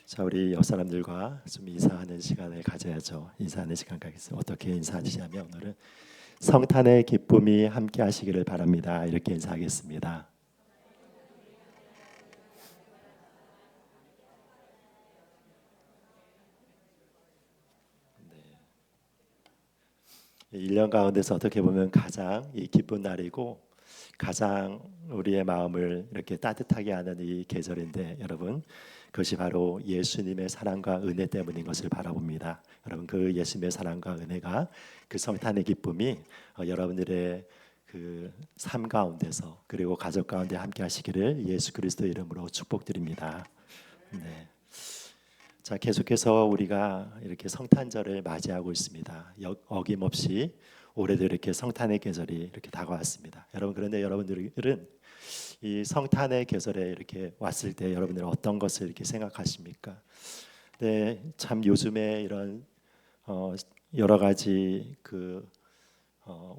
자, 우리 옆 사람들과 좀 인사하는 시간을 가져야죠. 인사하는 시간 가겠습니다. 어떻게 인사하시냐면 오늘은 성탄의 기쁨이 함께 하시기를 바랍니다. 이렇게 인사하겠습니다. 1년 가운데서 어떻게 보면 가장 이 기쁜 날이고 가장 우리의 마음을 이렇게 따뜻하게 하는 이 계절인데 여러분 그것이 바로 예수님의 사랑과 은혜 때문인 것을 바라봅니다. 여러분 그 예수님의 사랑과 은혜가 그 성탄의 기쁨이 여러분들의 그 삶 가운데서 그리고 가족 가운데 함께 하시기를 예수 그리스도 이름으로 축복드립니다. 네. 자, 계속해서 우리가 이렇게 성탄절을 맞이하고 있습니다. 어김없이 올해도 이렇게 성탄의 계절이 이렇게 다가왔습니다. 여러분 그런데 여러분들은 이 성탄의 계절에 이렇게 왔을 때 여러분들은 어떤 것을 이렇게 생각하십니까? 네, 참 요즘에 이런 여러 가지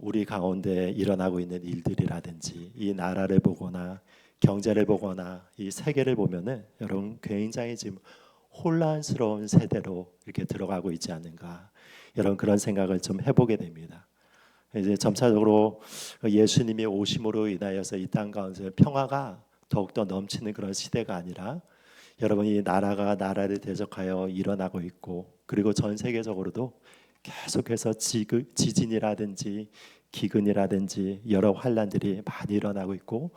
우리 가운데 일어나고 있는 일들이라든지 이 나라를 보거나 경제를 보거나 이 세계를 보면은 여러분 굉장히 지금 혼란스러운 세대로 이렇게 들어가고 있지 않는가 이런 그런 생각을 좀 해보게 됩니다. 이제 점차적으로 예수님이 오심으로 인하여서 이 땅 가운데 평화가 더욱더 넘치는 그런 시대가 아니라 여러분이 나라가 나라를 대적하여 일어나고 있고 그리고 전 세계적으로도 계속해서 지진이라든지 기근이라든지 여러 환란들이 많이 일어나고 있고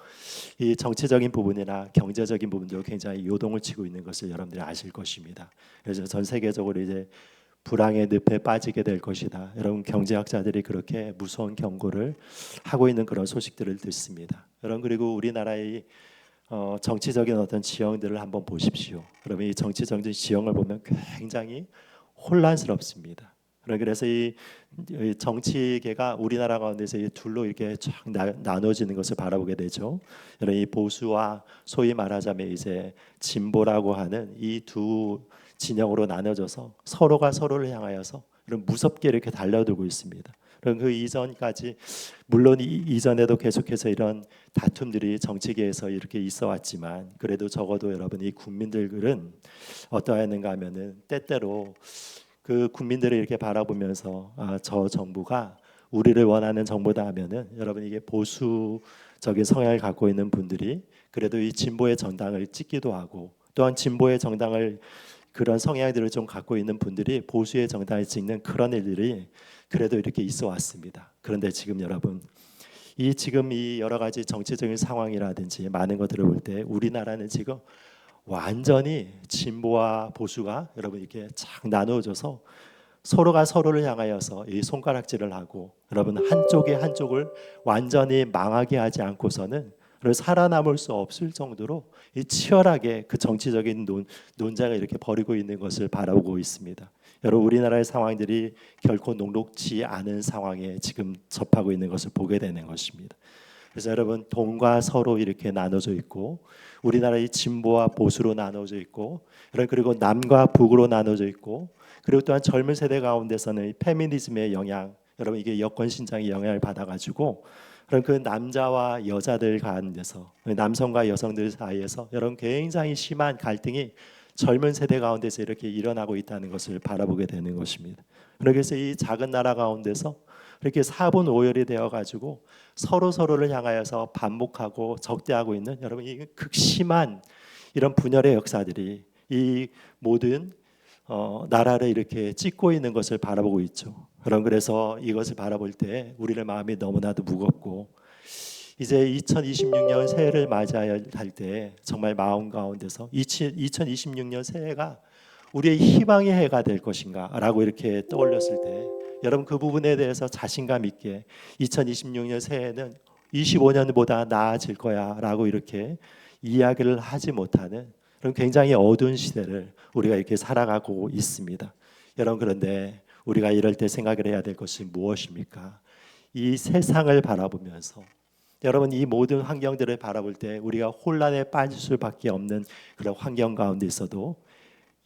이 정치적인 부분이나 경제적인 부분도 굉장히 요동을 치고 있는 것을 여러분들이 아실 것입니다. 그래서 전 세계적으로 이제 불황의 늪에 빠지게 될 것이다. 여러분 경제학자들이 그렇게 무서운 경고를 하고 있는 그런 소식들을 듣습니다. 여러분 그리고 우리나라의 정치적인 어떤 지형들을 한번 보십시오. 여러분 이 정치적인 지형을 보면 굉장히 혼란스럽습니다. 그래서 이 정치계가 우리나라 가운데서 이 둘로 이렇게 쫙 나눠지는 것을 바라보게 되죠. 이 보수와 소위 말하자면 이제 진보라고 하는 이 두 진영으로 나눠져서 서로가 서로를 향하여서 이런 무섭게 이렇게 달려들고 있습니다. 그럼 그 이전까지 물론 이전에도 계속해서 이런 다툼들이 정치계에서 이렇게 있어 왔지만 그래도 적어도 여러분 이 국민들은 어떠했는가 하면은 때때로 그 국민들을 이렇게 바라보면서 저 정부가 우리를 원하는 정부다 하면은 여러분 이게 보수적인 성향을 갖고 있는 분들이 그래도 이 진보의 정당을 찍기도 하고 또한 진보의 정당을 그런 성향들을 좀 갖고 있는 분들이 보수의 정당을 찍는 그런 일들이 그래도 이렇게 있어 왔습니다. 그런데 지금 여러분 지금 이 여러 가지 정치적인 상황이라든지 많은 것들을 볼 때 우리나라는 지금 완전히 진보와 보수가 여러분 이렇게 착 나누어져서 서로가 서로를 향하여서 이 손가락질을 하고 여러분 한쪽이 한쪽을 완전히 망하게 하지 않고서는 살아남을 수 없을 정도로 이 치열하게 그 정치적인 논쟁을 이렇게 벌이고 있는 것을 바라보고 있습니다. 여러분 우리나라의 상황들이 결코 녹록지 않은 상황에 지금 접하고 있는 것을 보게 되는 것입니다. 그래서 여러분 동과 서로 이렇게 나눠져 있고 우리나라의 진보와 보수로 나눠져 있고 그리고 남과 북으로 나눠져 있고 그리고 또한 젊은 세대 가운데서는 페미니즘의 영향 여러분 이게 여권 신장의 영향을 받아가지고 그럼 그 남자와 여자들 가운데서 남성과 여성들 사이에서 여러분 굉장히 심한 갈등이 젊은 세대 가운데서 이렇게 일어나고 있다는 것을 바라보게 되는 것입니다. 그래서 이 작은 나라 가운데서 이렇게 사분오열이 되어가지고 서로를 향하여서 반목하고 적대하고 있는 여러분 이 극심한 이런 분열의 역사들이 이 모든 나라를 이렇게 찍고 있는 것을 바라보고 있죠. 그래서 이것을 바라볼 때 우리의 마음이 너무나도 무겁고 이제 2026년 새해를 맞이할 때 정말 마음 가운데서 2026년 새해가 우리의 희망의 해가 될 것인가라고 이렇게 떠올렸을 때 여러분 그 부분에 대해서 자신감 있게 2026년 새해는 25년보다 나아질 거야라고 이렇게 이야기를 하지 못하는 그런 굉장히 어두운 시대를 우리가 이렇게 살아가고 있습니다. 여러분 그런데 우리가 이럴 때 생각을 해야 될 것이 무엇입니까? 이 세상을 바라보면서 여러분 이 모든 환경들을 바라볼 때 우리가 혼란에 빠질 수밖에 없는 그런 환경 가운데 있어도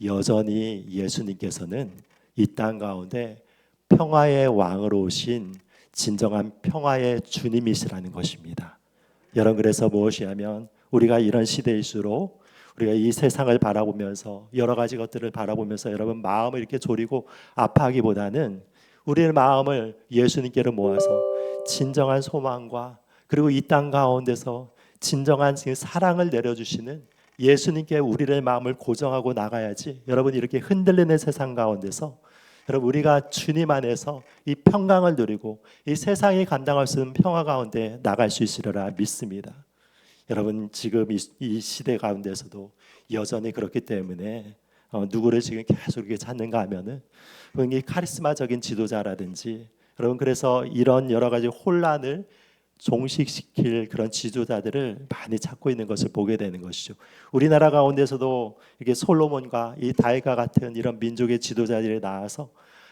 여전히 예수님께서는 이 땅 가운데 평화의 왕으로 오신 진정한 평화의 주님이시라는 것입니다. 여러분 그래서 무엇이냐면 우리가 이런 시대일수록 우리가 이 세상을 바라보면서 여러 가지 것들을 바라보면서 여러분 마음을 이렇게 졸이고 아파하기보다는 우리의 마음을 예수님께로 모아서 진정한 소망과 그리고 이 땅 가운데서 진정한 사랑을 내려주시는 예수님께 우리의 마음을 고정하고 나가야지. 여러분 이렇게 흔들리는 세상 가운데서 여러분 우리가 주님 안에서 이 평강을 누리고 이 세상이 감당할 수 있는 평화 가운데 나갈 수 있으리라 믿습니다. 여러분 지금 이 시대 가운데서도 여전히 그렇기 때문에 누구를 지금 계속 이렇게 찾는가 하면은 이 카리스마적인 지도자라든지 여러분 그래서 이런 여러 가지 혼란을 종식시킬 그런 지도자들을 많이 찾고 있는 것을 보게 되는 것이죠. 우리나라 가운데서도 이게 솔로몬과 이 다윗과 같은 이런 민족의 지도자들이 나와서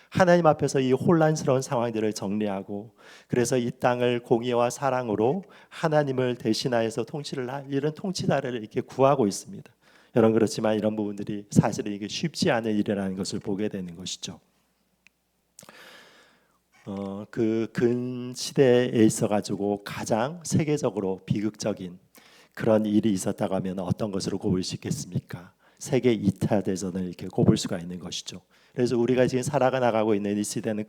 하나님 앞에서 이 혼란스러운 상황들을 정리하고 그래서 이 땅을 공의와 사랑으로 하나님을 대신하여서 통치를 할 이런 통치자를 이렇게 구하고 있습니다. 여러분 그렇지만 이런 부분들이 사실은 이게 쉽지 않은 일이라는 것을 보게 되는 것이죠. 그 근시대에 있어 가지고 가장 세계적으로 비극적인 그런 일이 있었다고 하면 어떤 것으로 꼽을 수 있겠습니까? 세계 2차 대전을 이렇게 꼽을 수가 있는 것이죠. 그래서 우리가 지금 살아가 나가고 있는 이 시대는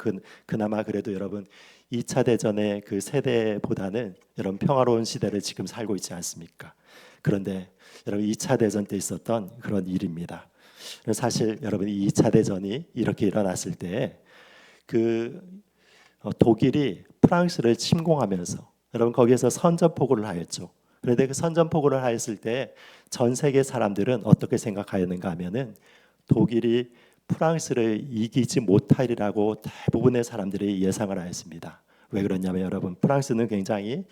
그나마 그래도 여러분 2차 대전의 그 세대보다는 여러분 평화로운 시대를 지금 살고 있지 않습니까? 그런데 여러분 2차 대전 때 있었던 그런 일입니다. 사실 여러분 이 2차 대전이 이렇게 일어났을 때 독일이 프랑스를 침공하면서 여러분 거기에서 선전포고를 하였죠. 그런데 그 선전포고를 하였을 때 전 세계 사람들은 어떻게 생각하였는가 하면은 독일이 프랑스를 이기지 못하리라고 대부분의 사람들이 예상을 하였습니다. 왜 그러냐면 여러분 프랑스는 굉장히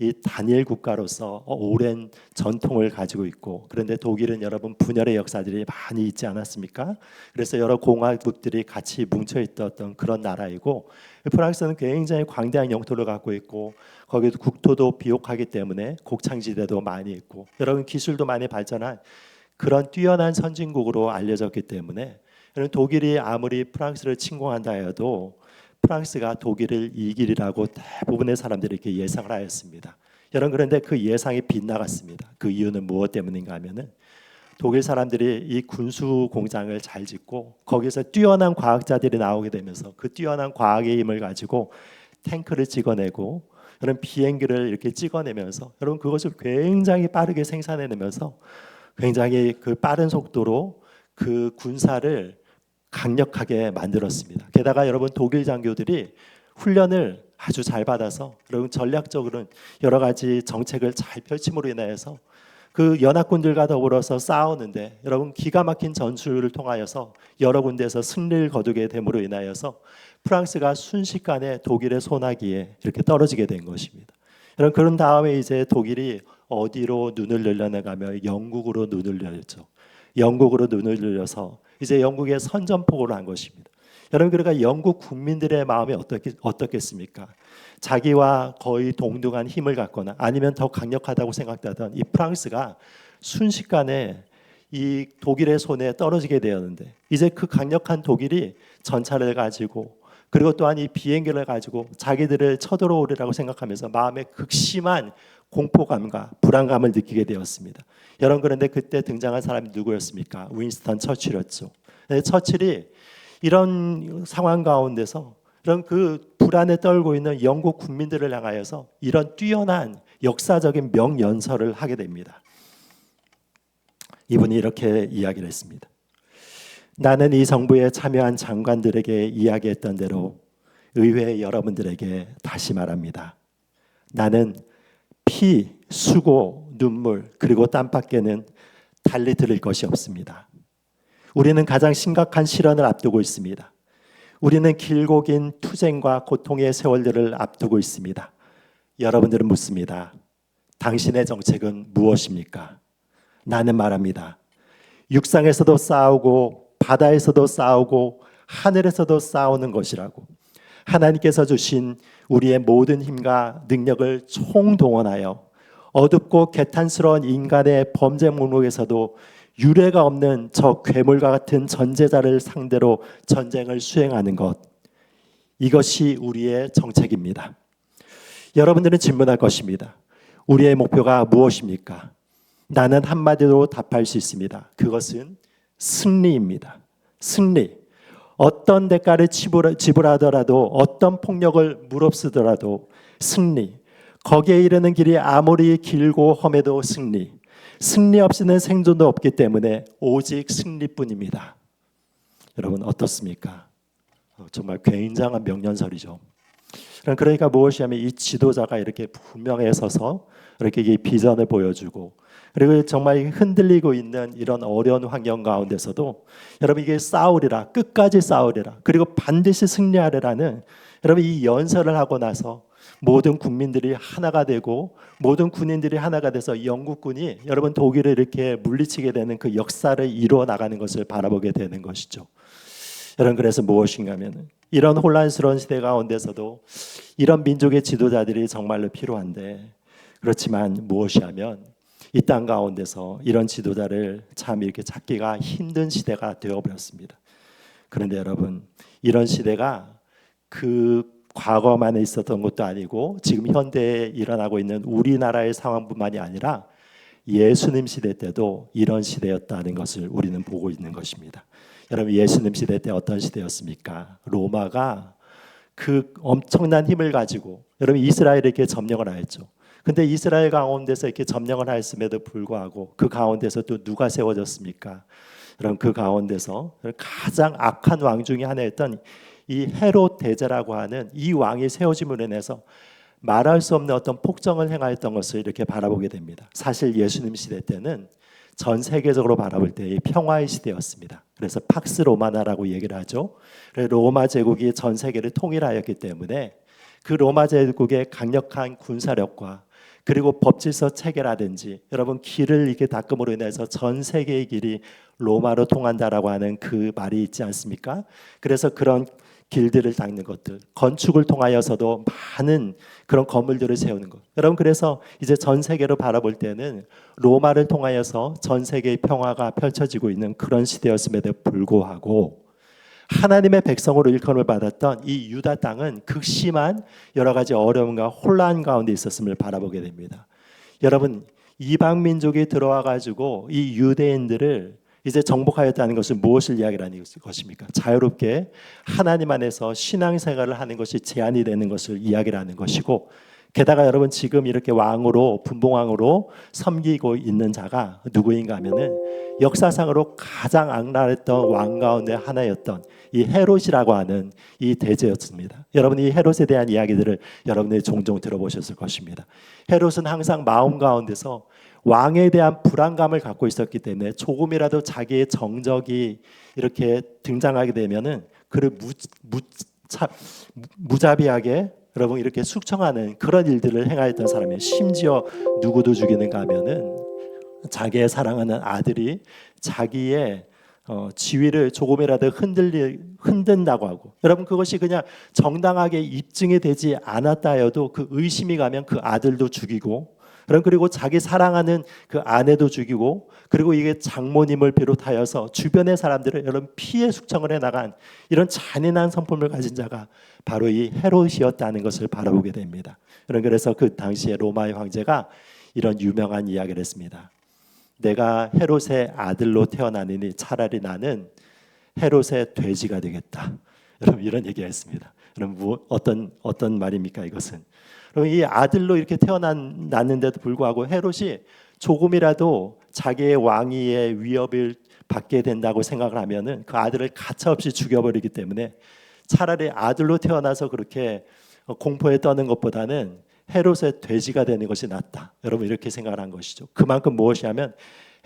이 단일 국가로서 오랜 전통을 가지고 있고 그런데 독일은 여러분 분열의 역사들이 많이 있지 않았습니까? 그래서 여러 공화국들이 같이 뭉쳐있던 그런 나라이고 프랑스는 굉장히 광대한 영토를 갖고 있고 거기도 국토도 비옥하기 때문에 곡창지대도 많이 있고 여러분 기술도 많이 발전한 그런 뛰어난 선진국으로 알려졌기 때문에 여러분 독일이 아무리 프랑스를 침공한다 해도 프랑스가 독일을 이기리라고 대부분의 사람들이 이렇게 예상을 하였습니다. 여러분 그런데 그 예상이 빗나갔습니다. 그 이유는 무엇 때문인가 하면은 독일 사람들이 이 군수 공장을 잘 짓고 거기서 뛰어난 과학자들이 나오게 되면서 그 뛰어난 과학의 힘을 가지고 탱크를 찍어내고 여러분 비행기를 이렇게 찍어내면서 여러분 그것을 굉장히 빠르게 생산해내면서 굉장히 그 빠른 속도로 그 군사를 강력하게 만들었습니다. 게다가 여러분 독일 장교들이 훈련을 아주 잘 받아서 여러분 전략적으로는 여러 가지 정책을 잘 펼침으로 인하여서 그 연합군들과 더불어서 싸우는데 여러분 기가 막힌 전술을 통하여서 여러 군데에서 승리를 거두게 됨으로 인하여서 프랑스가 순식간에 독일의 소나기에 이렇게 떨어지게 된 것입니다. 여러분 그런 다음에 이제 독일이 어디로 눈을 늘려나가며 영국으로 눈을 늘렸죠. 영국으로 눈을 늘려서 이제 영국의 선전포고를 한 것입니다. 여러분 그러니까 영국 국민들의 마음이 어떻겠습니까? 자기와 거의 동등한 힘을 갖거나 아니면 더 강력하다고 생각하던 이 프랑스가 순식간에 이 독일의 손에 떨어지게 되었는데 이제 그 강력한 독일이 전차를 가지고 그리고 또한 이 비행기를 가지고 자기들을 쳐들어오리라고 생각하면서 마음에 극심한 공포감과 불안감을 느끼게 되었습니다. 여러분 그런데 그때 등장한 사람이 누구였습니까? 윈스턴 처칠이었죠. 처칠이 이런 상황 가운데서 이런 그 불안에 떨고 있는 영국 국민들을 향하여서 이런 뛰어난 역사적인 명연설을 하게 됩니다. 이분이 이렇게 이야기를 했습니다. 나는 이 정부에 참여한 장관들에게 이야기했던 대로 의회 여러분들에게 다시 말합니다. 나는 피, 수고, 눈물 그리고 땀밖에는 달리 들을 것이 없습니다. 우리는 가장 심각한 실현을 앞두고 있습니다. 우리는 길고 긴 투쟁과 고통의 세월들을 앞두고 있습니다. 여러분들은 묻습니다. 당신의 정책은 무엇입니까? 나는 말합니다. 육상에서도 싸우고 바다에서도 싸우고 하늘에서도 싸우는 것이라고. 하나님께서 주신 우리의 모든 힘과 능력을 총동원하여 어둡고 개탄스러운 인간의 범죄 목록에서도 유례가 없는 저 괴물과 같은 전제자를 상대로 전쟁을 수행하는 것, 이것이 우리의 정책입니다. 여러분들은 질문할 것입니다. 우리의 목표가 무엇입니까? 나는 한마디로 답할 수 있습니다. 그것은 승리입니다. 승리. 어떤 대가를 지불하더라도, 어떤 폭력을 무릅쓰더라도 승리. 거기에 이르는 길이 아무리 길고 험해도 승리. 승리 없이는 생존도 없기 때문에 오직 승리뿐입니다. 여러분 어떻습니까? 정말 굉장한 명령설이죠. 그러니까 무엇이냐면 이 지도자가 이렇게 분명히 서서 이렇게 이 비전을 보여주고, 그리고 정말 흔들리고 있는 이런 어려운 환경 가운데서도 여러분 이게 싸우리라, 끝까지 싸우리라, 그리고 반드시 승리하리라는 여러분 이 연설을 하고 나서 모든 국민들이 하나가 되고 모든 군인들이 하나가 돼서 영국군이 여러분 독일을 이렇게 물리치게 되는 그 역사를 이루어 나가는 것을 바라보게 되는 것이죠. 여러분 그래서 무엇인가 하면 이런 혼란스러운 시대 가운데서도 이런 민족의 지도자들이 정말로 필요한데, 그렇지만 무엇이 하면 이 땅 가운데서 이런 지도자를 참 이렇게 찾기가 힘든 시대가 되어버렸습니다. 그런데 여러분 이런 시대가 그 과거만에 있었던 것도 아니고 지금 현대에 일어나고 있는 우리나라의 상황뿐만이 아니라 예수님 시대 때도 이런 시대였다는 것을 우리는 보고 있는 것입니다. 여러분 예수님 시대 때 어떤 시대였습니까? 로마가 그 엄청난 힘을 가지고 여러분 이스라엘에게 점령을 하였죠. 근데 이스라엘 가운데서 이렇게 점령을 하였음에도 불구하고 그 가운데서 또 누가 세워졌습니까? 여러분 그 가운데서 가장 악한 왕 중에 하나였던 이 헤롯 대제라고 하는 이 왕이 세워짐으로 인해서 말할 수 없는 어떤 폭정을 행하였던 것을 이렇게 바라보게 됩니다. 사실 예수님 시대 때는 전 세계적으로 바라볼 때 평화의 시대였습니다. 그래서 팍스 로마나라고 얘기를 하죠. 로마 제국이 전 세계를 통일하였기 때문에 그 로마 제국의 강력한 군사력과 그리고 법질서 체계라든지 여러분 길을 이렇게 닦음으로 인해서 전 세계의 길이 로마로 통한다라고 하는 그 말이 있지 않습니까? 그래서 그런 길들을 닦는 것들, 건축을 통하여서도 많은 그런 건물들을 세우는 것. 여러분 그래서 이제 전 세계로 바라볼 때는 로마를 통하여서 전 세계의 평화가 펼쳐지고 있는 그런 시대였음에도 불구하고 하나님의 백성으로 일컬음을 받았던 이 유다 땅은 극심한 여러 가지 어려움과 혼란 가운데 있었음을 바라보게 됩니다. 여러분 이방 민족이 들어와 가지고 이 유대인들을 이제 정복하였다는 것은 무엇을 이야기하는 것입니까? 자유롭게 하나님 안에서 신앙생활을 하는 것이 제한이 되는 것을 이야기를 하는 것이고, 게다가 여러분 지금 이렇게 왕으로 분봉왕으로 섬기고 있는 자가 누구인가 하면은 역사상으로 가장 악랄했던 왕 가운데 하나였던 이 헤롯이라고 하는 이 대제였습니다. 여러분 이 헤롯에 대한 이야기들을 여러분들이 종종 들어보셨을 것입니다. 헤롯은 항상 마음 가운데서 왕에 대한 불안감을 갖고 있었기 때문에 조금이라도 자기의 정적이 이렇게 등장하게 되면은 그를 무자비하게 여러분 이렇게 숙청하는 그런 일들을 행하였던 사람이에요. 심지어 누구도 죽이는가 하면은 자기의 사랑하는 아들이 자기의 지위를 조금이라도 흔든다고 하고, 여러분 그것이 그냥 정당하게 입증이 되지 않았다 해도 그 의심이 가면 그 아들도 죽이고, 그리고 자기 사랑하는 그 아내도 죽이고, 그리고 이게 장모님을 비롯하여서 주변의 사람들을 여러분 피해 숙청을 해나간 이런 잔인한 성품을 가진 자가 바로 이 헤롯이었다는 것을 바라보게 됩니다. 그래서 그 당시에 로마의 황제가 이런 유명한 이야기를 했습니다. 내가 헤롯의 아들로 태어나느니 차라리 나는 헤롯의 돼지가 되겠다. 여러분 이런 얘기가 있습니다. 여러분 어떤 말입니까 이것은? 그럼 이 아들로 이렇게 태어났는데도 불구하고 헤롯이 조금이라도 자기의 왕위의 위협을 받게 된다고 생각을 하면은 그 아들을 가차없이 죽여버리기 때문에 차라리 아들로 태어나서 그렇게 공포에 떠는 것보다는 헤롯의 돼지가 되는 것이 낫다. 여러분 이렇게 생각을 한 것이죠. 그만큼 무엇이냐면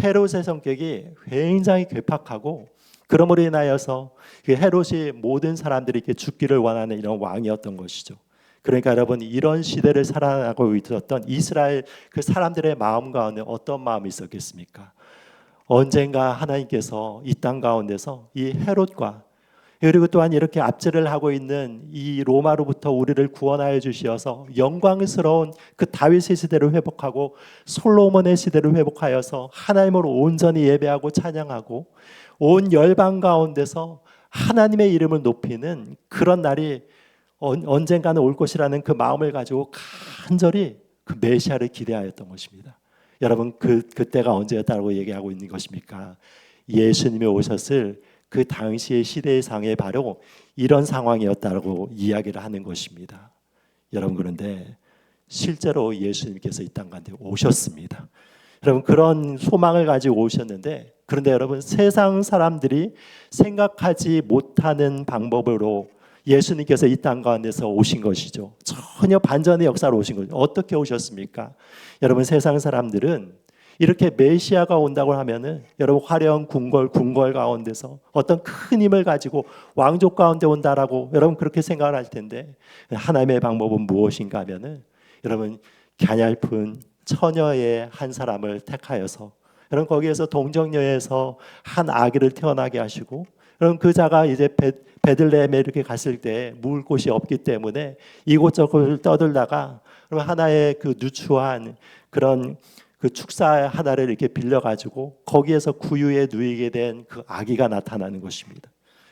헤롯의 성격이 굉장히 괴팍하고, 그러므로 인하여서 그 헤롯이 모든 사람들이 이렇게 죽기를 원하는 이런 왕이었던 것이죠. 그러니까 여러분 이런 시대를 살아가고 있었던 이스라엘 그 사람들의 마음 가운데 어떤 마음이 있었겠습니까? 언젠가 하나님께서 이 땅 가운데서 이 헤롯과 그리고 또한 이렇게 압제를 하고 있는 이 로마로부터 우리를 구원하여 주시어서 영광스러운 그 다윗의 시대를 회복하고 솔로몬의 시대를 회복하여서 하나님을 온전히 예배하고 찬양하고 온 열방 가운데서 하나님의 이름을 높이는 그런 날이 언젠가는 올 것이라는 그 마음을 가지고 간절히 그 메시아를 기대하였던 것입니다. 여러분 그때가 언제였다고 얘기하고 있는 것입니까? 예수님이 오셨을 그 당시의 시대상에 바로 이런 상황이었다고 이야기를 하는 것입니다. 여러분 그런데 실제로 예수님께서 이 땅 가운데 오셨습니다. 여러분 그런 소망을 가지고 오셨는데 그런데 여러분 세상 사람들이 생각하지 못하는 방법으로 예수님께서 이 땅 가운데서 오신 것이죠. 전혀 반전의 역사로 오신 거죠. 어떻게 오셨습니까? 여러분 세상 사람들은 이렇게 메시아가 온다고 하면은 여러분 화려한 궁궐 가운데서 어떤 큰 힘을 가지고 왕족 가운데 온다라고 여러분 그렇게 생각을 할 텐데 하나님의 방법은 무엇인가 하면은 여러분 가냘픈 처녀의 한 사람을 택하여서 여러분 거기에서 동정녀에서 한 아기를 태어나게 하시고 여러분 그 자가 이제 베들레헴에 이렇게 갔을 때 묵을 곳이 없기 때문에 이곳저곳을 떠들다가 여러분 하나의 그 누추한 그런 그 축사 하나를 이렇게 빌려가지고 거기에서 구유에 누이게 된 그 아기가 나타나는 것입니다.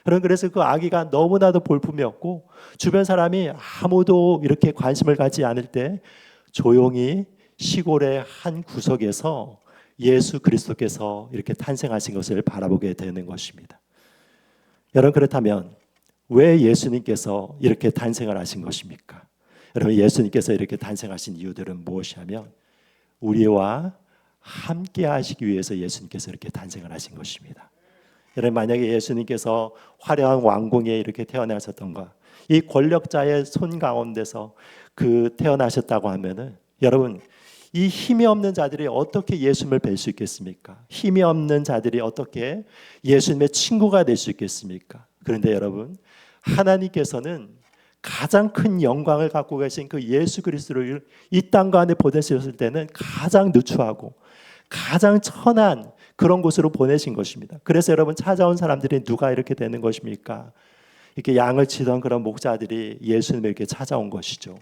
여러분 그래서 그 아기가 너무나도 볼품이었고 주변 사람이 아무도 이렇게 관심을 갖지 않을 때 조용히 시골의 한 구석에서 예수 그리스도께서 이렇게 탄생하신 것을 바라보게 되는 것입니다. 여러분 그렇다면 왜 예수님께서 이렇게 탄생을 하신 것입니까? 여러분 예수님께서 이렇게 탄생하신 이유들은 무엇이냐면 우리와 함께 하시기 위해서 예수님께서 이렇게 탄생을 하신 것입니다. 여러분 만약에 예수님께서 화려한 왕궁에 이렇게 태어나셨던가 이 권력자의 손 가운데서 그 태어나셨다고 하면은 여러분 이 힘이 없는 자들이 어떻게 예수님을 뵐 수 있겠습니까? 힘이 없는 자들이 어떻게 예수님의 친구가 될 수 있겠습니까? 그런데 여러분 하나님께서는 가장 큰 영광을 갖고 계신 그 예수 그리스도를 이 땅 가운데 보내셨을 때는 가장 누추하고 가장 천한 그런 곳으로 보내신 것입니다. 그래서 여러분 찾아온 사람들이 누가 이렇게 되는 것입니까? 이렇게 양을 치던 그런 목자들이 예수님을 이렇게 찾아온 것이죠.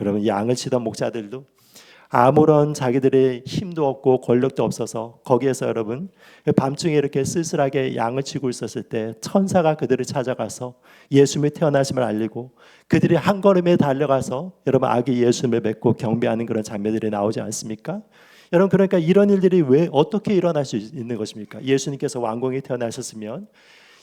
여러분 양을 치던 목자들도 아무런 자기들의 힘도 없고 권력도 없어서 거기에서 여러분 밤중에 이렇게 쓸쓸하게 양을 치고 있었을 때 천사가 그들을 찾아가서 예수님이 태어나심을 알리고 그들이 한 걸음에 달려가서 여러분 아기 예수님을 맺고 경배하는 그런 장면들이 나오지 않습니까? 여러분 그러니까 이런 일들이 왜 어떻게 일어날 수 있는 것입니까? 예수님께서 왕궁에 태어나셨으면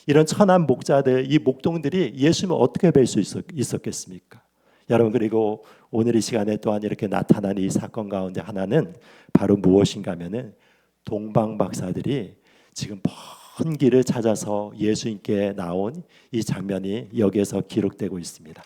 이런 천한 목자들 이 목동들이 예수님을 어떻게 뵐 수 있었겠습니까? 여러분 그리고 오늘 이 시간에 또한 이렇게 나타난 이 사건 가운데 하나는 바로 무엇인가 하면은 동방 박사들이 지금 먼 길을 찾아서 예수님께 나온 이 장면이 여기에서 기록되고 있습니다.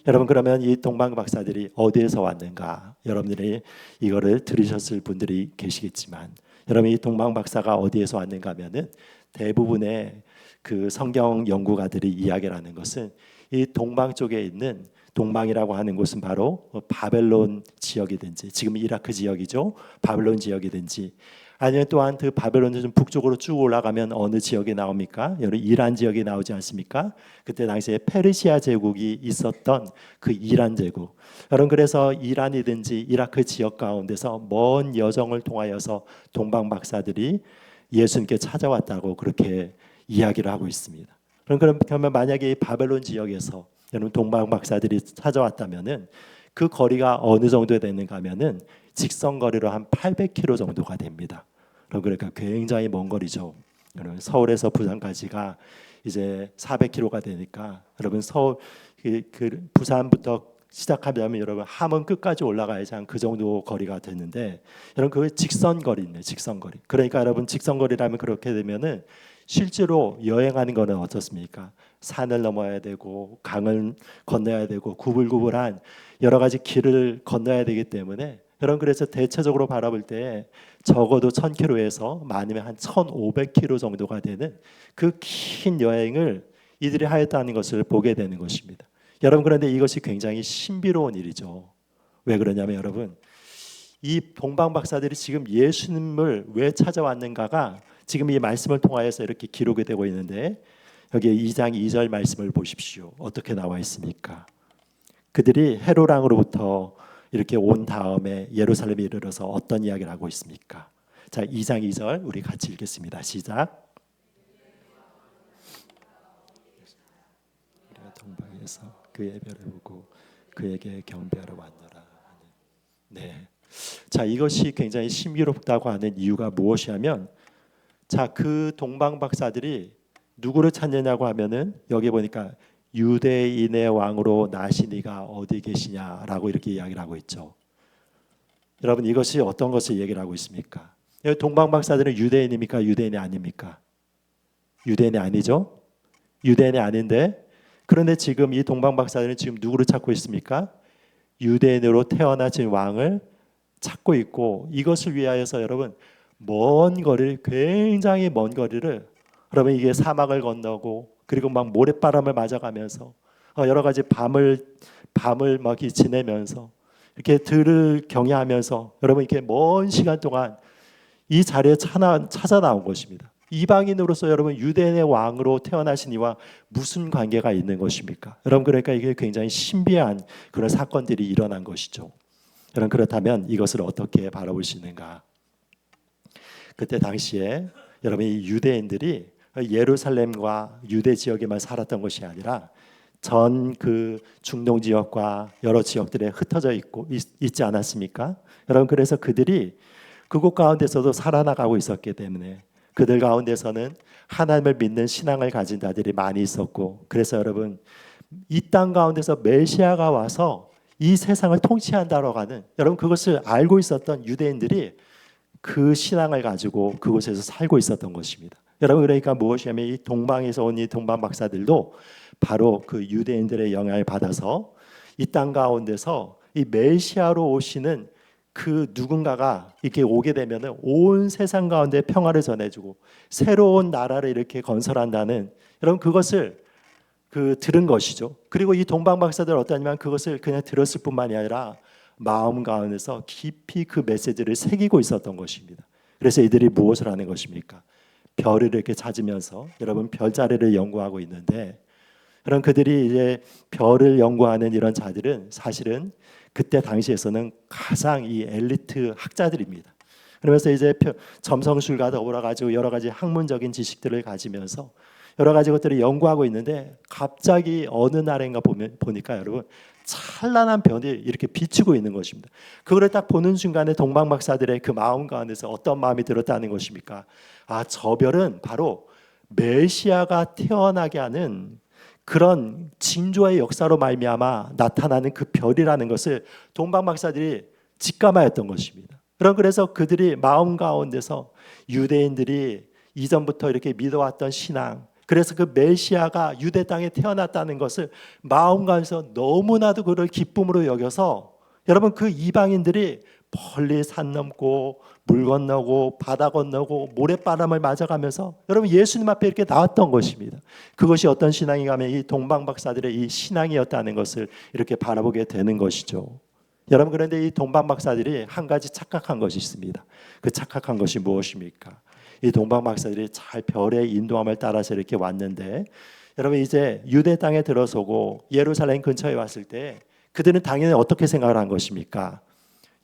여러분 그러면 이 동방 박사들이 어디에서 왔는가? 여러분들이 이거를 들으셨을 분들이 계시겠지만 여러분 이 동방 박사가 어디에서 왔는가 하면은 대부분의 그 성경 연구가들이 이야기를 하는 것은 이 동방 쪽에 있는 동방이라고 하는 곳은 바로 바벨론 지역이든지 지금 이라크 지역이죠. 바벨론 지역이든지 아니면 또한 그 바벨론에서 좀 북쪽으로 쭉 올라가면 어느 지역에 나옵니까? 여러분 이란 지역에 나오지 않습니까? 그때 당시에 페르시아 제국이 있었던 그 이란 제국. 여러분 그래서 이란이든지 이라크 지역 가운데서 먼 여정을 통하여서 동방 박사들이 예수님께 찾아왔다고 그렇게 이야기를 하고 있습니다. 그러면 만약에 바벨론 지역에서 여러분 동방 박사들이 찾아왔다면은 그 거리가 어느 정도 되는가 하면은 직선 거리로 한 800km 정도가 됩니다. 그러니까 굉장히 먼 거리죠. 여러분 서울에서 부산까지가 이제 400km가 되니까 여러분 서울 그 부산부터 시작하면 여러분 함은 끝까지 올라가야지 한 그 정도 거리가 되는데 여러분 그 직선 거리네, 직선 거리. 그러니까 여러분 직선 거리라면 그렇게 되면은 실제로 여행하는 거는 어떻습니까? 산을 넘어야 되고 강을 건너야 되고 구불구불한 여러 가지 길을 건너야 되기 때문에 여러분 그래서 대체적으로 바라볼 때 적어도 1000km에서 많으면 한 1500km 정도가 되는 그 긴 여행을 이들이 하였다는 것을 보게 되는 것입니다. 여러분 그런데 이것이 굉장히 신비로운 일이죠. 왜 그러냐면 여러분 이 동방 박사들이 지금 예수님을 왜 찾아왔는가가 지금 이 말씀을 통하여서 이렇게 기록이 되고 있는데 여기 2장 2절 말씀을 보십시오. 어떻게 나와 있습니까? 그들이 헤롯 왕으로부터 이렇게 온 다음에 예루살렘에 이르러서 어떤 이야기를 하고 있습니까? 자, 2장 2절 우리 같이 읽겠습니다. 시작. 우리가 동방에서 그의 별을 보고 그에게 경배하러 왔노라. 네. 자, 이것이 굉장히 신비롭다고 하는 이유가 무엇이냐면, 자, 그 동방 박사들이 누구를 찾느냐고 하면은 여기 보니까 유대인의 왕으로 나시니가 어디 계시냐라고 이렇게 이야기를 하고 있죠. 여러분, 이것이 어떤 것을 얘기를 하고 있습니까? 동방 박사들은 유대인입니까? 유대인이 아닙니까? 유대인이 아니죠. 유대인이 아닌데, 그런데 지금 이 동방 박사들은 지금 누구를 찾고 있습니까? 유대인으로 태어나신 왕을 찾고 있고, 이것을 위하여서 여러분 먼 거리를, 굉장히 먼 거리를, 여러분 이게 사막을 건너고 그리고 막 모래바람을 맞아가면서 여러 가지 밤을 막 지내면서 이렇게 들을 경외하면서 여러분 이렇게 먼 시간 동안 이 자리에 찾아 나온 것입니다. 이방인으로서 여러분 유대인의 왕으로 태어나신 이와 무슨 관계가 있는 것입니까? 여러분, 그러니까 이게 굉장히 신비한 그런 사건들이 일어난 것이죠. 여러분, 그렇다면 이것을 어떻게 바라볼 수 있는가? 그때 당시에 여러분 이 유대인들이 예루살렘과 유대 지역에만 살았던 것이 아니라 전 그 중동 지역과 여러 지역들에 흩어져 있지 않았습니까? 여러분, 그래서 그들이 그곳 가운데서도 살아나가고 있었기 때문에 그들 가운데서는 하나님을 믿는 신앙을 가진 자들이 많이 있었고, 그래서 여러분 이 땅 가운데서 메시아가 와서 이 세상을 통치한다라고 하는, 여러분 그것을 알고 있었던 유대인들이 그 신앙을 가지고 그곳에서 살고 있었던 것입니다. 여러분, 그러니까 무엇이냐면 이 동방에서 온 이 동방 박사들도 바로 그 유대인들의 영향을 받아서 이 땅 가운데서 이 메시아로 오시는 그 누군가가 이렇게 오게 되면은 온 세상 가운데 평화를 전해주고 새로운 나라를 이렇게 건설한다는, 여러분 그것을 들은 것이죠. 그리고 이 동방 박사들 어떠냐면 그것을 그냥 들었을 뿐만이 아니라 마음 가운데서 깊이 그 메시지를 새기고 있었던 것입니다. 그래서 이들이 무엇을 하는 것입니까? 별을 이렇게 찾으면서 여러분 별자리를 연구하고 있는데, 그럼 그들이 이제 별을 연구하는 이런 자들은 사실은 그때 당시에서는 가장 이 엘리트 학자들입니다. 그러면서 이제 점성술과 더불어 가지고 여러 가지 학문적인 지식들을 가지면서 여러 가지 것들을 연구하고 있는데, 갑자기 어느 날인가 보니까 여러분 찬란한 별이 이렇게 비추고 있는 것입니다. 그걸 딱 보는 순간에 동방 박사들의 그 마음 가운데서 어떤 마음이 들었다는 것입니까? 아, 저 별은 바로 메시아가 태어나게 하는 그런 징조의 역사로 말미암아 나타나는 그 별이라는 것을 동방 박사들이 직감하였던 것입니다. 그래서 그들이 마음 가운데서 유대인들이 이전부터 이렇게 믿어왔던 신앙, 그래서 그 메시아가 유대 땅에 태어났다는 것을 마음 가운데서 너무나도 그를 기쁨으로 여겨서, 여러분 그 이방인들이 멀리 산 넘고 물 건너고 바다 건너고 모래바람을 맞아가면서 여러분 예수님 앞에 이렇게 나왔던 것입니다. 그것이 어떤 신앙인가 하면 이 동방 박사들의 이 신앙이었다는 것을 이렇게 바라보게 되는 것이죠. 여러분, 그런데 이 동방 박사들이 한 가지 착각한 것이 있습니다. 그 착각한 것이 무엇입니까? 이 동방 박사들이 잘 별의 인도함을 따라서 이렇게 왔는데, 여러분 이제 유대 땅에 들어서고 예루살렘 근처에 왔을 때 그들은 당연히 어떻게 생각을 한 것입니까?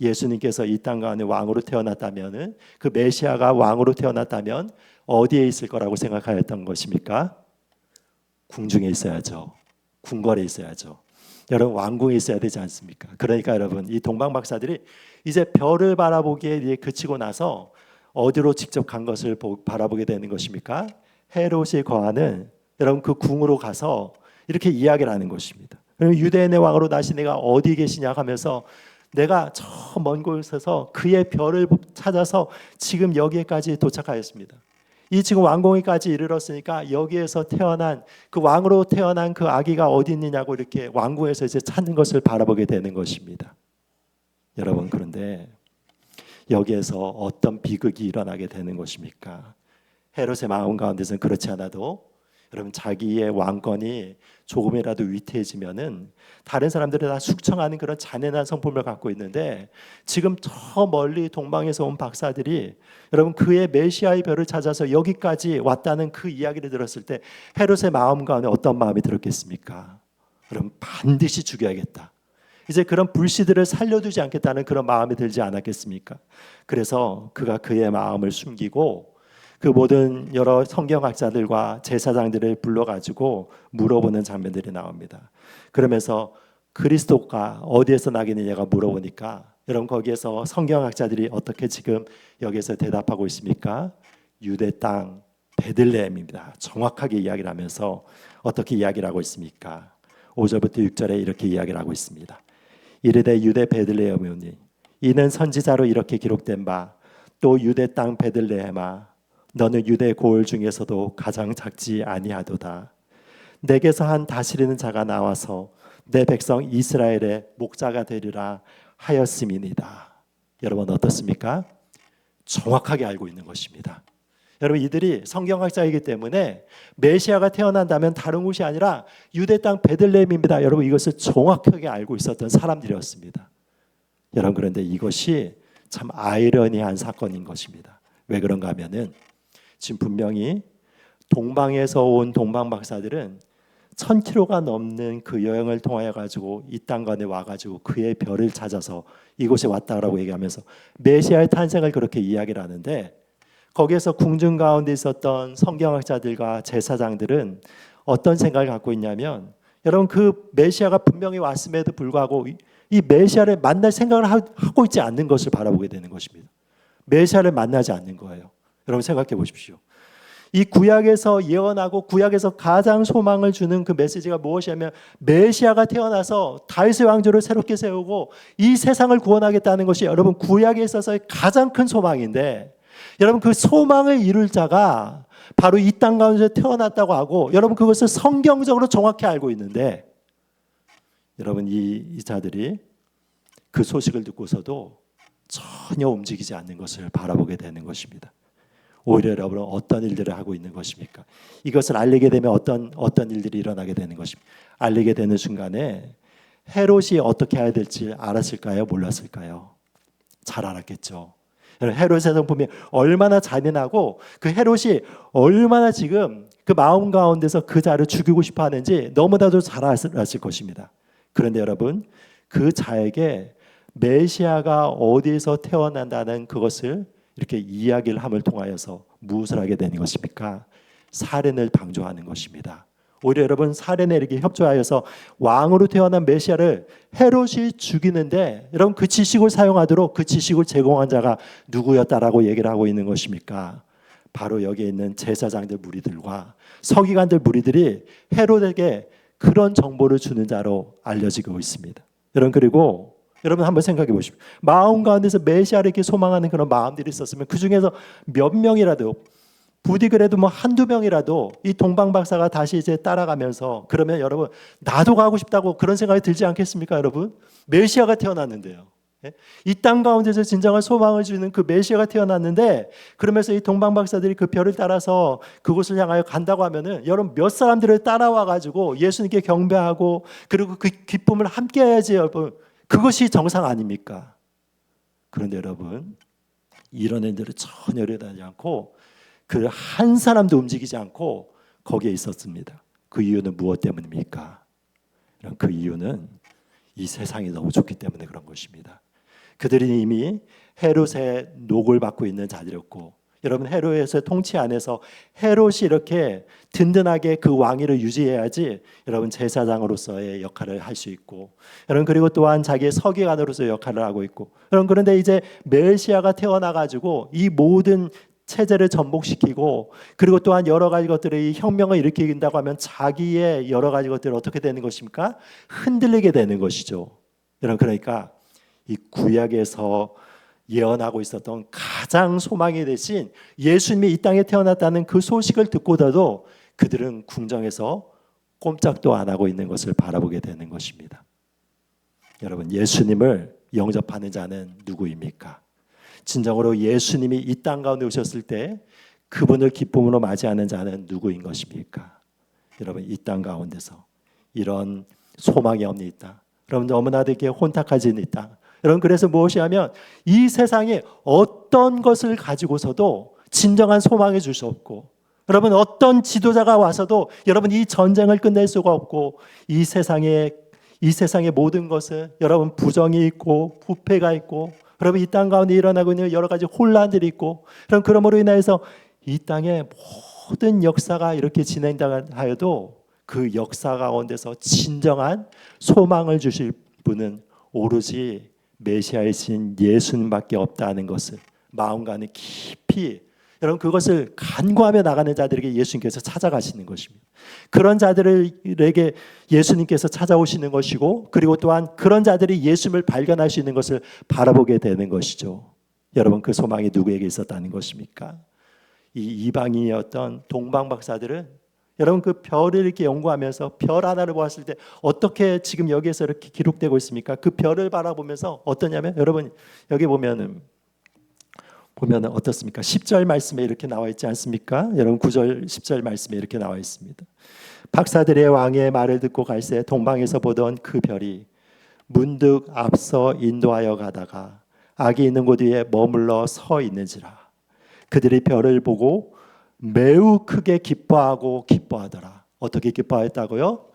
예수님께서 이 땅 가운데 왕으로 태어났다면은, 그 메시아가 왕으로 태어났다면 어디에 있을 거라고 생각하였던 것입니까? 궁중에 있어야죠. 궁궐에 있어야죠. 여러분 왕궁에 있어야 되지 않습니까? 그러니까 여러분 이 동방 박사들이 이제 별을 바라보기에 그치고 나서 어디로 직접 간 것을 바라보게 되는 것입니까? 헤롯이 거하는 여러분 그 궁으로 가서 이렇게 이야기를 하는 것입니다. 유대인의 왕으로 나신 내가 어디 계시냐 하면서 내가 저 먼 곳에서 그의 별을 찾아서 지금 여기까지 도착하였습니다. 이 지금 왕궁에까지 이르렀으니까 여기에서 태어난 그 왕으로 태어난 그 아기가 어디 있느냐고 이렇게 왕궁에서 이제 찾는 것을 바라보게 되는 것입니다. 여러분, 그런데 여기에서 어떤 비극이 일어나게 되는 것입니까? 헤롯의 마음 가운데서는 그렇지 않아도 여러분 자기의 왕권이 조금이라도 위태해지면은 다른 사람들이 다 숙청하는 그런 잔인한 성품을 갖고 있는데, 지금 저 멀리 동방에서 온 박사들이 여러분 그의 메시아의 별을 찾아서 여기까지 왔다는 그 이야기를 들었을 때 헤롯의 마음 가운데 어떤 마음이 들었겠습니까? 여러분 반드시 죽여야겠다. 이제 그런 불씨들을 살려두지 않겠다는 그런 마음이 들지 않았겠습니까? 그래서 그가 그의 마음을 숨기고 그 모든 여러 성경학자들과 제사장들을 불러가지고 물어보는 장면들이 나옵니다. 그러면서 그리스도가 어디에서 나겠느냐가 물어보니까 여러분 거기에서 성경학자들이 어떻게 지금 여기서 대답하고 있습니까? 유대 땅 베들레헴입니다. 정확하게 이야기를 하면서 어떻게 이야기를 하고 있습니까? 5절부터 6절에 이렇게 이야기를 하고 있습니다. 이르되 유대 베들레헴이오니 이는 선지자로 이렇게 기록된 바 또 유대 땅 베들레헴아 너는 유대 고을 중에서도 가장 작지 아니하도다. 내게서 한 다스리는 자가 나와서 내 백성 이스라엘의 목자가 되리라 하였음이니이다. 여러분 어떻습니까? 정확하게 알고 있는 것입니다. 여러분 이들이 성경학자이기 때문에 메시아가 태어난다면 다른 곳이 아니라 유대 땅 베들레헴입니다. 여러분 이것을 정확하게 알고 있었던 사람들이었습니다. 여러분 그런데 이것이 참 아이러니한 사건인 것입니다. 왜 그런가 하면은 지금 분명히 동방에서 온 동방 박사들은 1000km가 넘는 그 여행을 통하여 가지고 이 땅간에 와가지고 그의 별을 찾아서 이곳에 왔다라고 얘기하면서 메시아의 탄생을 그렇게 이야기를 하는데, 거기에서 궁중 가운데 있었던 성경학자들과 제사장들은 어떤 생각을 갖고 있냐면, 여러분 그 메시아가 분명히 왔음에도 불구하고 이 메시아를 만날 생각을 하고 있지 않는 것을 바라보게 되는 것입니다. 메시아를 만나지 않는 거예요. 여러분 생각해 보십시오. 이 구약에서 예언하고 구약에서 가장 소망을 주는 그 메시지가 무엇이냐면 메시아가 태어나서 다윗의 왕조를 새롭게 세우고 이 세상을 구원하겠다는 것이 여러분 구약에 있어서의 가장 큰 소망인데, 여러분 그 소망을 이룰 자가 바로 이 땅 가운데 태어났다고 하고, 여러분 그것을 성경적으로 정확히 알고 있는데, 여러분 이 자들이 그 소식을 듣고서도 전혀 움직이지 않는 것을 바라보게 되는 것입니다. 오히려 여러분은 어떤 일들을 하고 있는 것입니까? 이것을 알리게 되면 어떤 일들이 일어나게 되는 것입니까? 알리게 되는 순간에 헤롯이 어떻게 해야 될지 알았을까요? 몰랐을까요? 잘 알았겠죠. 헤롯의 성품이 얼마나 잔인하고 그 헤롯이 얼마나 지금 그 마음 가운데서 그 자를 죽이고 싶어 하는지 너무나도 잘 알았을 것입니다. 그런데 여러분 그 자에게 메시아가 어디에서 태어난다는 그것을 이렇게 이야기를 함을 통하여서 무엇을 하게 되는 것입니까? 살인을 방조하는 것입니다. 오히려 여러분 살인에 이렇게 협조하여서 왕으로 태어난 메시아를 헤롯이 죽이는데, 여러분 그 지식을 사용하도록 그 지식을 제공한 자가 누구였다라고 얘기를 하고 있는 것입니까? 바로 여기에 있는 제사장들 무리들과 서기관들 무리들이 헤롯에게 그런 정보를 주는 자로 알려지고 있습니다. 여러분 그리고 여러분 한번 생각해 보십시오. 마음 가운데서 메시아를 이렇게 소망하는 그런 마음들이 있었으면 그 중에서 몇 명이라도, 부디 그래도 뭐 한두 명이라도 이 동방 박사가 다시 이제 따라가면서, 그러면 여러분 나도 가고 싶다고 그런 생각이 들지 않겠습니까? 여러분 메시아가 태어났는데요. 이 땅 가운데서 진정한 소망을 주는 그 메시아가 태어났는데, 그러면서 이 동방 박사들이 그 별을 따라서 그곳을 향하여 간다고 하면은 여러분 몇 사람들을 따라와 가지고 예수님께 경배하고 그리고 그 기쁨을 함께 해야지 여러분. 그것이 정상 아닙니까? 그런데 여러분 이런 일들을 전혀 일어나지 않고 그 한 사람도 움직이지 않고 거기에 있었습니다. 그 이유는 무엇 때문입니까? 그 이유는 이 세상이 너무 좋기 때문에 그런 것입니다. 그들이 이미 헤롯의 녹을 받고 있는 자들이었고, 여러분 헤롯의 통치 안에서 헤롯이 이렇게 든든하게 그 왕위를 유지해야지 여러분 제사장으로서의 역할을 할 수 있고, 여러분 그리고 또한 자기의 서기관으로서의 역할을 하고 있고, 여러분 그런데 이제 메시아가 태어나가지고 이 모든 체제를 전복시키고, 그리고 또한 여러 가지 것들의 혁명을 일으킨다고 하면 자기의 여러 가지 것들이 어떻게 되는 것입니까? 흔들리게 되는 것이죠. 여러분 그러니까 이 구약에서 예언하고 있었던 가장 소망이 되신 예수님이 이 땅에 태어났다는 그 소식을 듣고도 그들은 궁정에서 꼼짝도 안 하고 있는 것을 바라보게 되는 것입니다. 여러분 예수님을 영접하는 자는 누구입니까? 진정으로 예수님이 이 땅 가운데 오셨을 때 그분을 기쁨으로 맞이하는 자는 누구인 것입니까? 여러분 이 땅 가운데서 이런 소망이 없는 이 땅, 여러분 너무나도 이렇게 혼탁해진 이 땅, 여러분 그래서 무엇이 하면 이 세상에 어떤 것을 가지고서도 진정한 소망을 줄 수 없고, 여러분 어떤 지도자가 와서도 여러분 이 전쟁을 끝낼 수가 없고, 이 세상의 모든 것은 여러분 부정이 있고 부패가 있고, 여러분 이 땅 가운데 일어나고 있는 여러 가지 혼란들이 있고, 그러므로 인하여서 이 땅의 모든 역사가 이렇게 진행하여도 그 역사 가운데서 진정한 소망을 주실 분은 오로지 메시아이신 예수님밖에 없다는 것을 마음과는 깊이 여러분 그것을 간구하며 나가는 자들에게 예수님께서 찾아가시는 것입니다. 그런 자들에게 예수님께서 찾아오시는 것이고 그리고 또한 그런 자들이 예수님을 발견할 수 있는 것을 바라보게 되는 것이죠. 여러분 그 소망이 누구에게 있었다는 것입니까? 이 이방인이었던 동방 박사들은 여러분 그 별을 이렇게 연구하면서 별 하나를 보았을 때 어떻게 지금 여기에서 이렇게 기록되고 있습니까? 그 별을 바라보면서 어떠냐면 여러분 여기 보면은 어떻습니까? 10절 말씀에 이렇게 나와 있지 않습니까? 여러분 9절 10절 말씀에 이렇게 나와 있습니다. 박사들의 왕의 말을 듣고 갈새 동방에서 보던 그 별이 문득 앞서 인도하여 가다가 악이 있는 곳 위에 머물러 서 있는지라. 그들이 별을 보고 매우 크게 기뻐하고 기뻐하더라. 어떻게 기뻐했다고요?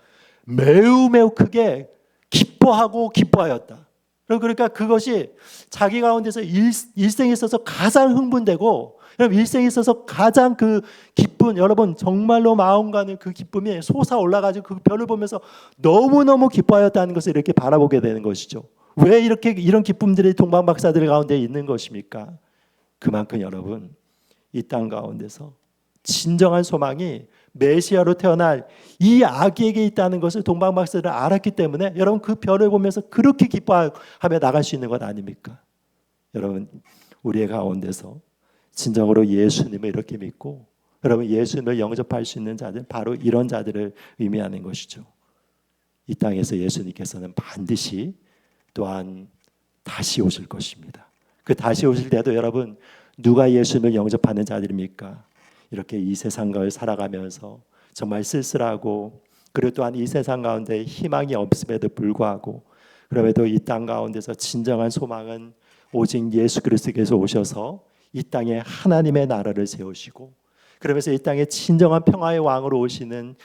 매우 크게 기뻐하고 기뻐하였다. 그러니까 그것이 자기 가운데서 일생에 있어서 가장 흥분되고 일생에 있어서 가장 그 기쁜 여러분 정말로 마음과는 그 기쁨이 솟아 올라가지고 그 별을 보면서 너무너무 기뻐하였다는 것을 이렇게 바라보게 되는 것이죠. 왜 이렇게 이런 기쁨들이 동방 박사들 가운데 있는 것입니까? 그만큼 여러분 이 땅 가운데서 진정한 소망이 메시아로 태어날 이 아기에게 있다는 것을 동방 박사들은 알았기 때문에 여러분 그 별을 보면서 그렇게 기뻐하며 나갈 수 있는 것 아닙니까? 여러분 우리의 가운데서 진정으로 예수님을 이렇게 믿고 여러분 예수님을 영접할 수 있는 자들 바로 이런 자들을 의미하는 것이죠. 이 땅에서 예수님께서는 반드시 또한 다시 오실 것입니다. 그 다시 오실 때도 여러분 누가 예수님을 영접하는 자들입니까? 이렇게 이 세상을 살아가면서 정말 쓸쓸하고 그리고 또한 이 세상 가운데 희망이 없음에도 불구하고 그럼에도 이 땅 가운데서 진정한 소망은 오직 예수 그리스도께서 오셔서 이 땅에 하나님의 나라를 세우시고 그러면서 이 땅에 진정한 평화의 왕으로 오시는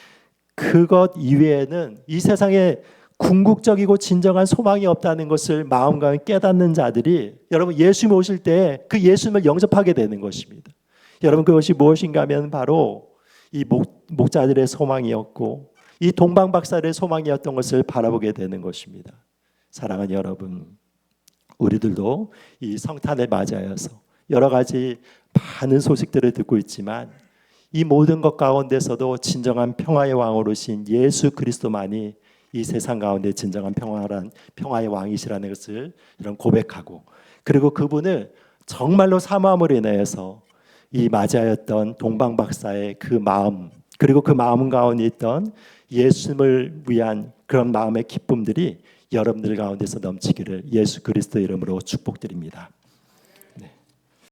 그것 이외에는 이 세상에 궁극적이고 진정한 소망이 없다는 것을 마음과 깨닫는 자들이 여러분 예수님 오실 때 그 예수님을 영접하게 되는 것입니다. 여러분 그것이 무엇인가 하면 바로 이 목자들의 소망이었고 이 동방 박사들의 소망이었던 것을 바라보게 되는 것입니다. 사랑하는 여러분 우리들도 이 성탄을 맞이하여서 여러 가지 많은 소식들을 듣고 있지만 이 모든 것 가운데서도 진정한 평화의 왕으로 오신 예수 그리스도만이 이 세상 가운데 진정한 평화의 왕이시라는 것을 이런 고백하고 그리고 그분을 정말로 사모함으로 인하여서 이 맞이하였던 동방 박사의 그 마음 그리고 그 마음 가운데 있던 예수님을 위한 그런 마음의 기쁨들이 여러분들 가운데서 넘치기를 예수 그리스도 이름으로 축복드립니다.